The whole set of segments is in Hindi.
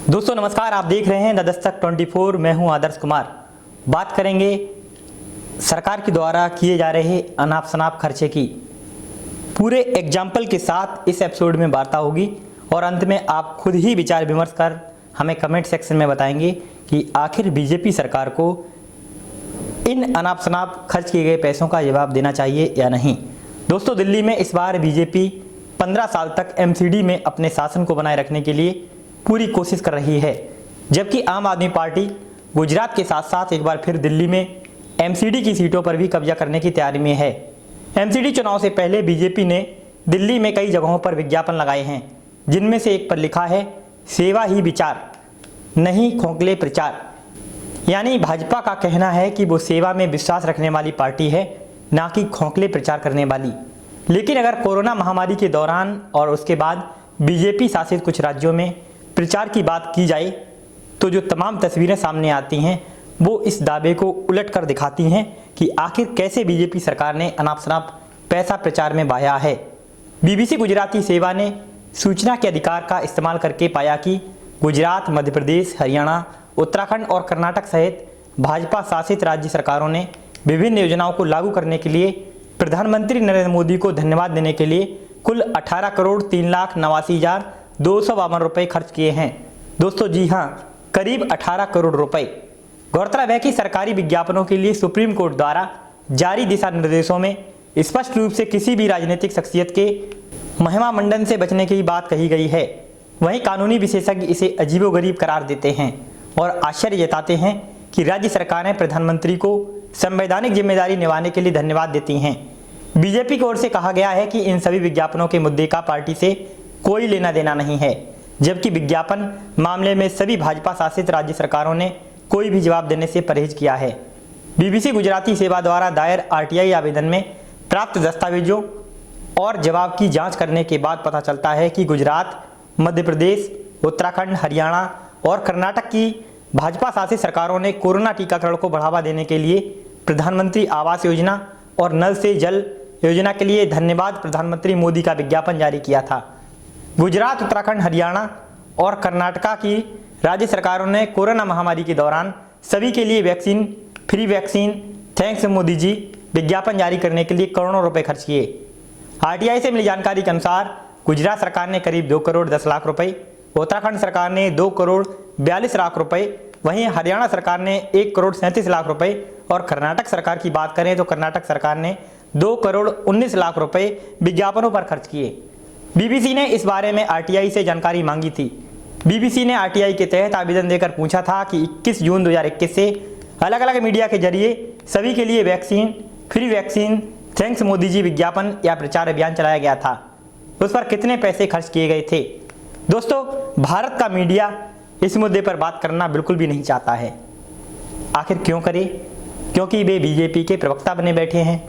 दोस्तों नमस्कार, आप देख रहे हैं द दस्तक 24। मैं हूं आदर्श कुमार। बात करेंगे सरकार के द्वारा किए जा रहे अनाप शनाप खर्चे की। पूरे एग्जाम्पल के साथ इस एपिसोड में वार्ता होगी और अंत में आप खुद ही विचार विमर्श कर हमें कमेंट सेक्शन में बताएंगे कि आखिर बीजेपी सरकार को इन अनाप शनाप खर्च किए गए पैसों का जवाब देना चाहिए या नहीं। दोस्तों, दिल्ली में इस बार बीजेपी 15 साल तक एमसीडी में अपने शासन को बनाए रखने के लिए पूरी कोशिश कर रही है, जबकि आम आदमी पार्टी गुजरात के साथ साथ एक बार फिर दिल्ली में एमसीडी की सीटों पर भी कब्जा करने की तैयारी में है। एमसीडी चुनाव से पहले बीजेपी ने दिल्ली में कई जगहों पर विज्ञापन लगाए हैं, जिनमें से एक पर लिखा है सेवा ही विचार, नहीं खोखले प्रचार। यानी भाजपा का कहना है कि वो सेवा में विश्वास रखने वाली पार्टी है, ना कि खोखले प्रचार करने वाली। लेकिन अगर कोरोना महामारी के दौरान और उसके बाद बीजेपी शासित कुछ राज्यों में प्रचार की बात की जाए तो जो तमाम तस्वीरें सामने आती हैं वो इस दावे को उलट कर दिखाती हैं कि आखिर कैसे बीजेपी सरकार ने अनाप शनाप पैसा प्रचार में बहाया है। बीबीसी गुजराती सेवा ने सूचना के अधिकार का इस्तेमाल करके पाया कि गुजरात, मध्य प्रदेश, हरियाणा, उत्तराखंड और कर्नाटक सहित भाजपा शासित राज्य सरकारों ने विभिन्न योजनाओं को लागू करने के लिए प्रधानमंत्री नरेंद्र मोदी को धन्यवाद देने के लिए कुल 18,03,89,252 रुपए खर्च किए हैं। दोस्तों जी हां, करीब 18 करोड़ रुपए। गौरतलब है कि सरकारी विज्ञापनों के लिए सुप्रीम कोर्ट द्वारा जारी दिशा निर्देशों में स्पष्ट रूप से किसी भी राजनीतिक शख्सियत के महिमा मंडन से बचने की बात कही गई है। वहीं कानूनी विशेषज्ञ इसे अजीबोगरीब करार देते हैं और आश्चर्य जताते हैं कि राज्य सरकारें प्रधानमंत्री को संवैधानिक जिम्मेदारी निभाने के लिए धन्यवाद देती हैं। बीजेपी की ओर से कहा गया है कि इन सभी विज्ञापनों के मुद्दे का पार्टी से कोई लेना देना नहीं है, जबकि विज्ञापन मामले में सभी भाजपा शासित राज्य सरकारों ने कोई भी जवाब देने से परहेज किया है। बीबीसी गुजराती सेवा द्वारा दायर आरटीआई आवेदन में प्राप्त दस्तावेजों और जवाब की जांच करने के बाद पता चलता है कि गुजरात, मध्य प्रदेश, उत्तराखंड, हरियाणा और कर्नाटक की भाजपा शासित सरकारों ने कोरोना टीकाकरण को बढ़ावा देने के लिए प्रधानमंत्री आवास योजना और नल से जल योजना के लिए धन्यवाद प्रधानमंत्री मोदी का विज्ञापन जारी किया था। गुजरात, उत्तराखंड, हरियाणा और कर्नाटका की राज्य सरकारों ने कोरोना महामारी के दौरान सभी के लिए vaccine, free vaccine, thanks Modi ji विज्ञापन जारी करने के लिए करोड़ों रुपए खर्च किए। आरटीआई से मिली जानकारी के अनुसार गुजरात सरकार ने करीब 2 करोड़ 10 लाख रुपए, उत्तराखंड सरकार ने 2 करोड़ 42 लाख रुपए, वहीं हरियाणा सरकार ने 1 करोड़ 37 लाख रुपए और कर्नाटक सरकार की बात करें तो कर्नाटक सरकार ने 2 करोड़ 19 लाख रुपए विज्ञापनों पर खर्च किए। बीबीसी ने इस बारे में आरटीआई से जानकारी मांगी थी। बीबीसी ने आरटीआई के तहत आवेदन देकर पूछा था कि 21 जून 2021 से अलग अलग मीडिया के जरिए सभी के लिए vaccine, free vaccine, thanks Modi ji विज्ञापन या प्रचार अभियान चलाया गया था, उस पर कितने पैसे खर्च किए गए थे। दोस्तों, भारत का मीडिया इस मुद्दे पर बात करना बिल्कुल भी नहीं चाहता है। आखिर क्यों करे? क्योंकि वे बीजेपी के प्रवक्ता बने बैठे हैं।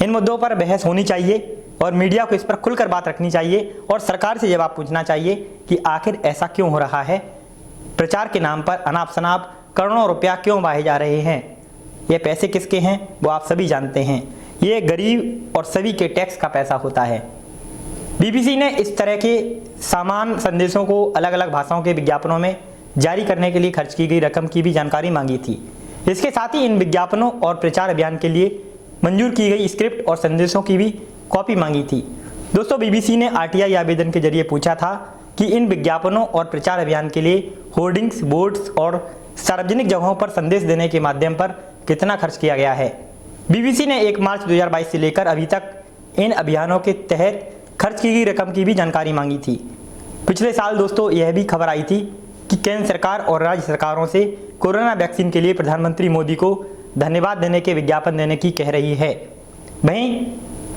इन मुद्दों पर बहस होनी चाहिए और मीडिया को इस पर खुलकर बात रखनी चाहिए और सरकार से जवाब पूछना चाहिए कि आखिर ऐसा क्यों हो रहा है। प्रचार के नाम पर अनाप शनाप करोड़ों रुपया क्यों बहाए जा रहे हैं? ये पैसे किसके हैं वो आप सभी जानते हैं। ये गरीब और सभी के टैक्स का पैसा होता है। बीबीसी ने इस तरह के समान संदेशों को अलग अलग भाषाओं के विज्ञापनों में जारी करने के लिए खर्च की गई रकम की भी जानकारी मांगी थी। इसके साथ ही इन विज्ञापनों और प्रचार अभियान के लिए मंजूर की गई स्क्रिप्ट और संदेशों की भी कॉपी मांगी थी। दोस्तों, बीबीसी ने आरटीआई आवेदन के जरिए पूछा था कि इन विज्ञापनों और प्रचार अभियान के लिए होर्डिंग्स, बोर्ड्स और सार्वजनिक जगहों पर संदेश देने के माध्यम पर कितना खर्च किया गया है। बीबीसी ने 1 मार्च 2022 से लेकर अभी तक इन अभियानों के तहत खर्च की गई रकम की भी जानकारी मांगी थी। पिछले साल दोस्तों यह भी खबर आई थी कि केंद्र सरकार और राज्य सरकारों से कोरोना वैक्सीन के लिए प्रधानमंत्री मोदी को धन्यवाद देने के विज्ञापन देने की कह रही है। वहीं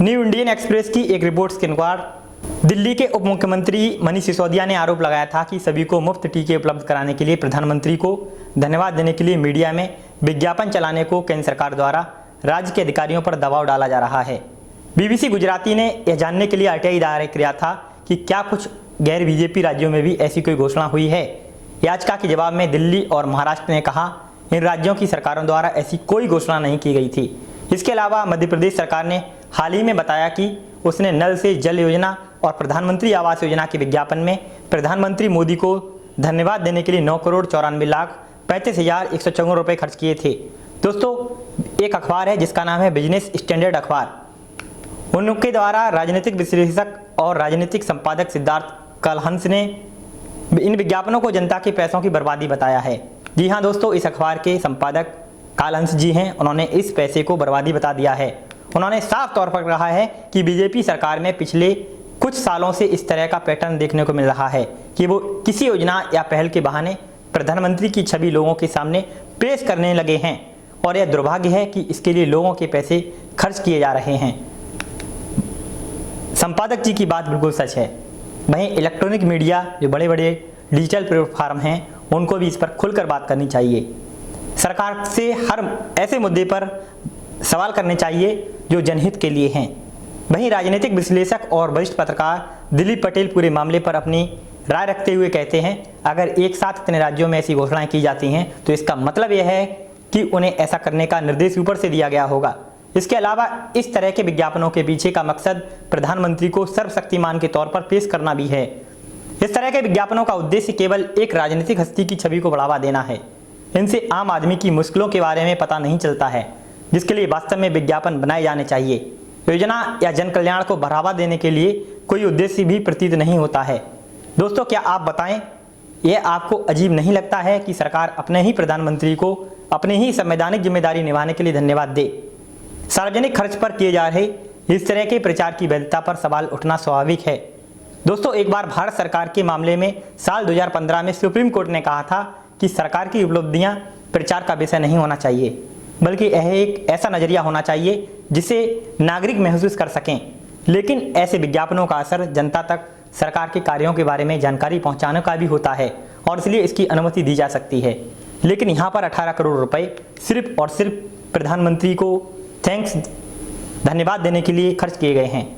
न्यू इंडियन एक्सप्रेस की एक रिपोर्ट के अनुसार दिल्ली के उप मुख्यमंत्री मनीष सिसोदिया ने आरोप लगाया था कि सभी को मुफ्त टीके उपलब्ध कराने के लिए प्रधानमंत्री को धन्यवाद देने के लिए मीडिया में विज्ञापन चलाने को केंद्र सरकार द्वारा राज्य के अधिकारियों पर दबाव डाला जा रहा है। बीबीसी गुजराती ने यह जानने के लिए आरटीआई दायर किया था कि क्या कुछ गैर बीजेपी राज्यों में भी ऐसी कोई घोषणा हुई है। याचिका के जवाब में दिल्ली और महाराष्ट्र ने कहा इन राज्यों की सरकारों द्वारा ऐसी कोई घोषणा नहीं की गई थी। इसके अलावा मध्य प्रदेश सरकार ने हाल ही में बताया कि उसने नल से जल योजना और प्रधानमंत्री आवास योजना के विज्ञापन में प्रधानमंत्री मोदी को धन्यवाद देने के लिए 9,94,94,154 रुपये खर्च किए थे। दोस्तों, एक अखबार है जिसका नाम है बिजनेस स्टैंडर्ड अखबार, उनके द्वारा राजनीतिक विश्लेषक और राजनीतिक संपादक सिद्धार्थ कालहंस ने इन विज्ञापनों को जनता के पैसों की बर्बादी बताया है। जी हाँ दोस्तों, इस अखबार के संपादक कालहंस जी हैं, उन्होंने इस पैसे को बर्बादी बता दिया है। उन्होंने साफ तौर पर कहा है कि बीजेपी सरकार में पिछले कुछ सालों से इस तरह का पैटर्न देखने को मिल रहा है कि वो किसी योजना या पहल के बहाने प्रधानमंत्री की छवि लोगों के सामने पेश करने लगे हैं और यह दुर्भाग्य है कि इसके लिए लोगों के पैसे खर्च किए जा रहे हैं। संपादक जी की बात बिल्कुल सच है। वहीं इलेक्ट्रॉनिक मीडिया, जो बड़े बड़े डिजिटल प्लेटफॉर्म हैं, उनको भी इस पर खुलकर बात करनी चाहिए। सरकार से हर ऐसे मुद्दे पर सवाल करने चाहिए जो जनहित के लिए हैं। वहीं राजनीतिक विश्लेषक और वरिष्ठ पत्रकार दिलीप पटेल पूरे मामले पर अपनी राय रखते हुए कहते हैं, अगर एक साथ इतने राज्यों में ऐसी घोषणाएं की जाती हैं तो इसका मतलब यह है कि उन्हें ऐसा करने का निर्देश ऊपर से दिया गया होगा। इसके अलावा इस तरह के विज्ञापनों के पीछे का मकसद प्रधानमंत्री को सर्वशक्तिमान के तौर पर पेश करना भी है। इस तरह के विज्ञापनों का उद्देश्य केवल एक राजनीतिक हस्ती की छवि को बढ़ावा देना है। इनसे आम आदमी की मुश्किलों के बारे में पता नहीं चलता है, जिसके लिए वास्तव में विज्ञापन बनाए जाने चाहिए। योजना या जन कल्याण को बढ़ावा देने के लिए कोई उद्देश्य भी प्रतीत नहीं होता है। दोस्तों, क्या आप बताएं, यह आपको अजीब नहीं लगता है कि सरकार अपने ही प्रधानमंत्री को अपनी ही संवैधानिक जिम्मेदारी निभाने के लिए धन्यवाद दे? सार्वजनिक खर्च पर किए जा रहे इस तरह के प्रचार की वैधता पर सवाल उठना स्वाभाविक है। दोस्तों, एक बार भारत सरकार के मामले में साल 2015 में सुप्रीम कोर्ट ने कहा था कि सरकार की उपलब्धियां प्रचार का विषय नहीं होना चाहिए, बल्कि यह एक ऐसा नजरिया होना चाहिए जिसे नागरिक महसूस कर सकें। लेकिन ऐसे विज्ञापनों का असर जनता तक सरकार के कार्यों के बारे में जानकारी पहुंचाने का भी होता है और इसलिए इसकी अनुमति दी जा सकती है। लेकिन यहाँ पर 18 करोड़ रुपए सिर्फ और सिर्फ प्रधानमंत्री को धन्यवाद देने के लिए खर्च किए गए हैं।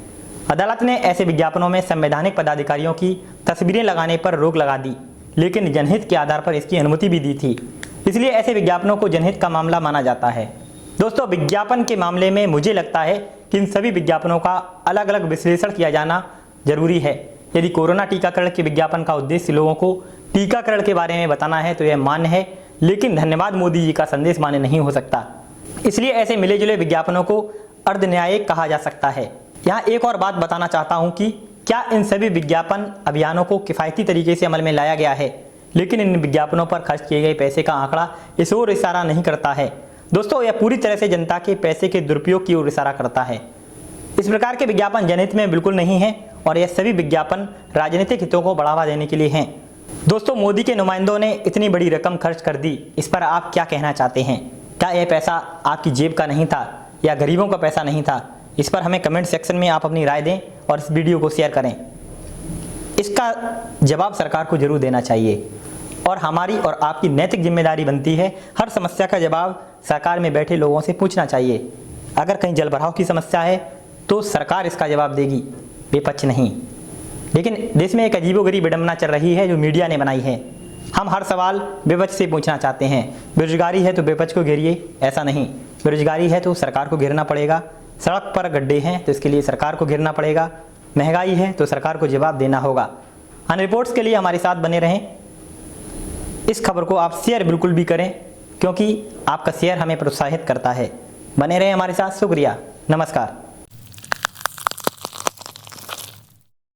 अदालत ने ऐसे विज्ञापनों में संवैधानिक पदाधिकारियों की तस्वीरें लगाने पर रोक लगा दी, लेकिन जनहित के आधार पर इसकी अनुमति भी दी थी। इसलिए ऐसे विज्ञापनों को जनहित का मामला माना जाता है। दोस्तों, विज्ञापन के मामले में मुझे लगता है कि इन सभी विज्ञापनों का अलग अलग विश्लेषण किया जाना जरूरी है। यदि कोरोना टीकाकरण के विज्ञापन का उद्देश्य लोगों को टीकाकरण के बारे में बताना है तो यह मान्य है, लेकिन धन्यवाद मोदी जी का संदेश मान्य नहीं हो सकता। इसलिए ऐसे मिले जुले विज्ञापनों को अर्धन्यायिक कहा जा सकता है। यहाँ एक और बात बताना चाहता हूँ कि क्या इन सभी विज्ञापन अभियानों को किफ़ायती तरीके से अमल में लाया गया है, लेकिन इन विज्ञापनों पर खर्च किए गए पैसे का आंकड़ा इस ओर इशारा नहीं करता है। दोस्तों, यह पूरी तरह से जनता के पैसे के दुरुपयोग की ओर इशारा करता है। इस प्रकार के विज्ञापन जनहित में बिल्कुल नहीं है और यह सभी विज्ञापन राजनीतिक हितों को बढ़ावा देने के लिए हैं। दोस्तों, मोदी के नुमाइंदों ने इतनी बड़ी रकम खर्च कर दी, इस पर आप क्या कहना चाहते हैं? क्या यह पैसा आपकी जेब का नहीं था या गरीबों का पैसा नहीं था? इस पर हमें कमेंट सेक्शन में आप अपनी राय दें और इस वीडियो को शेयर करें। इसका जवाब सरकार को जरूर देना चाहिए और हमारी और आपकी नैतिक जिम्मेदारी बनती है हर समस्या का जवाब सरकार में बैठे लोगों से पूछना चाहिए। अगर कहीं जलभराव की समस्या है तो सरकार इसका जवाब देगी, विपक्ष नहीं। लेकिन देश में एक अजीबोगरीब विडंबना चल रही है जो मीडिया ने बनाई है। हम हर सवाल विपक्ष से पूछना चाहते हैं। बेरोजगारी है तो विपक्ष को घेरिए, ऐसा नहीं। बेरोजगारी है तो सरकार को घेरना पड़ेगा। सड़क पर गड्ढे हैं तो इसके लिए सरकार को घेरना पड़ेगा। महंगाई है तो सरकार को जवाब देना होगा। अन्य रिपोर्ट्स के लिए हमारे साथ बने रहें। इस खबर को आप शेयर बिल्कुल भी करें, क्योंकि आपका शेयर हमें प्रोत्साहित करता है। बने रहें हमारे साथ। शुक्रिया, नमस्कार।